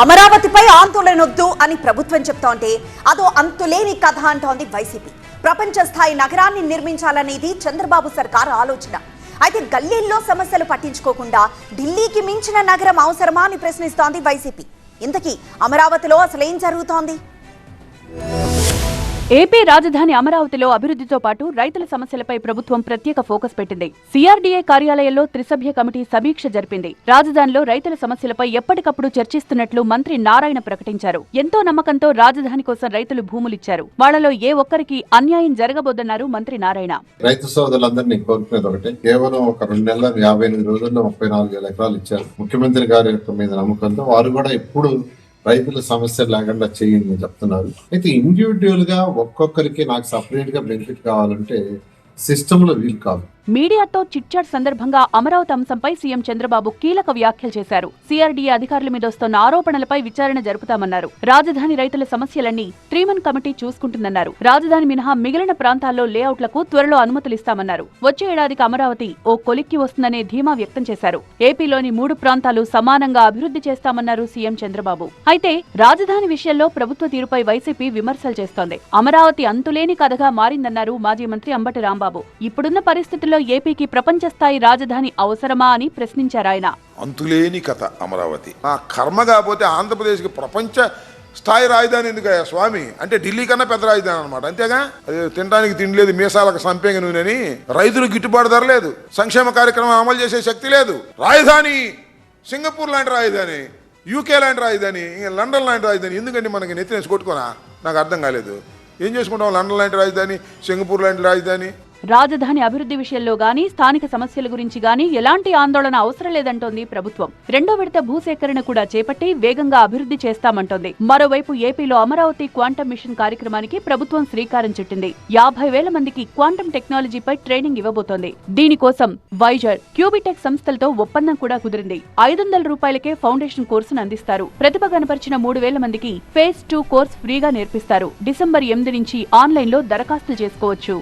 అమరావతిపై ఆందోళనొద్దు అని ప్రభుత్వం చెప్తోంటే అదో అంతులేని కథ అంటోంది వైసీపీ. ప్రపంచ స్థాయి నగరాన్ని నిర్మించాలనేది చంద్రబాబు సర్కార్ ఆలోచన. అయితే గల్లీల్లో సమస్యలు పట్టించుకోకుండా ఢిల్లీకి మించిన నగరం అవసరమా అని ప్రశ్నిస్తోంది వైసీపీ. ఇంతకీ అమరావతిలో అసలేం జరుగుతోంది? ఏపీ రాజధాని అమరావతిలో అభివృద్ధితో పాటు రైతుల సమస్యలపై ప్రభుత్వం ప్రత్యేక ఫోకస్ పెట్టింది. సిఆర్డీఏ కార్యాలయంలో త్రిసభ్య కమిటీ సమీక్ష జరిపింది. రాజధానిలో రైతుల సమస్యలపై ఎప్పటికప్పుడు చర్చిస్తున్నట్లు మంత్రి నారాయణ ప్రకటించారు. ఎంతో నమ్మకంతో రాజధాని కోసం రైతులు భూములిచ్చారు. వాళ్లలో ఏ ఒక్కరికి అన్యాయం జరగబోదన్నారు మంత్రి నారాయణ. రైతు సోదరులందరినీ కోరుకునేది ఒకటే, కేవలం ఒక 2 నెలల 58 రోజుల్లో 34,000 ఎకరాలు ఇచ్చారు. ముఖ్యమంత్రి గారి మీద నమ్మకంతో వారు కూడా ఎప్పుడు రైతుల సమస్యలు లేకుండా చేయండి చెప్తున్నారు. అయితే ఇండివిజువల్ గా ఒక్కొక్కరికి నాకు సపరేట్ గా బెనిఫిట్ కావాలంటే సిస్టమ్ లో వీలు కాదు. మీడియాతో చిట్చాట్ సందర్భంగా అమరావతి అంశంపై సీఎం చంద్రబాబు కీలక వ్యాఖ్యలు చేశారు. సిఆర్డీఏ అధికారుల మీద వస్తున్న ఆరోపణలపై విచారణ జరుపుతామన్నారు. రాజధాని రైతుల సమస్యలన్నీ 3 కమిటీ చూసుకుంటుందన్నారు. రాజధాని మినహా మిగిలిన ప్రాంతాల్లో లేఅవుట్లకు త్వరలో అనుమతులిస్తామన్నారు. వచ్చే ఏడాదికి అమరావతి ఓ కొలిక్కి వస్తుందనే ధీమా వ్యక్తం చేశారు. ఏపీలోని 3 ప్రాంతాలు సమానంగా అభివృద్ధి చేస్తామన్నారు సీఎం చంద్రబాబు. అయితే రాజధాని విషయంలో ప్రభుత్వ తీరుపై వైసీపీ విమర్శలు చేస్తోంది. అమరావతి అంతులేని కథగా మారిందన్నారు మాజీ మంత్రి అంబటి రాంబాబు. ఇప్పుడున్న పరిస్థితుల్లో ఏపీకి ప్రపంచ స్థాయి రాజధాని అవసరమా అని ప్రశ్నించారాయన. అంతులేని కథ అమరావతి. ఆ కర్మ కాకపోతే ఆంధ్రప్రదేశ్కి ప్రపంచ స్థాయి రాజధాని ఎందుకయ్యా స్వామి? అంటే ఢిల్లీ కన్నా పెద్ద రాజధాని అనమాట. అంతేగా, అది తినడానికి తిండి లేదు, మీసాలకు సంపేంగ నూనెని, రైతులకు గిట్టుబాటు ధర లేదు, సంక్షేమ కార్యక్రమం అమలు చేసే శక్తి లేదు. రాజధాని సింగపూర్ లాంటి రాజధాని, యూకే లాంటి రాజధాని, లండన్ లాంటి రాజధాని ఎందుకంటే మనకి నెత్తినేసి కొట్టుకోనా? నాకు అర్థం కాలేదు. ఏం చేసుకుంటాం? లండన్ లాంటి రాజధాని, సింగపూర్ లాంటి రాజధాని. రాజధాని అభివృద్ధి విషయంలో గానీ స్థానిక సమస్యల గురించి గానీ ఎలాంటి ఆందోళన అవసరం లేదంటోంది ప్రభుత్వం. 2వ విడత భూసేకరణ కూడా చేపట్టి వేగంగా అభివృద్ధి చేస్తామంటోంది. మరోవైపు ఏపీలో అమరావతి క్వాంటమ్ మిషన్ కార్యక్రమానికి ప్రభుత్వం శ్రీకారం చుట్టింది. 50,000 మందికి క్వాంటమ్ టెక్నాలజీపై ట్రైనింగ్ ఇవ్వబోతోంది. దీనికోసం వైజర్, క్యూబిటెక్ సంస్థలతో ఒప్పందం కూడా కుదిరింది. 500 రూపాయలకే ఫౌండేషన్ కోర్సును అందిస్తారు. ప్రతిభ కనపరిచిన 3,000 మందికి ఫేజ్ 2 కోర్సు ఫ్రీగా నేర్పిస్తారు. డిసెంబర్ 8 నుంచి ఆన్లైన్లో దరఖాస్తులు చేసుకోవచ్చు.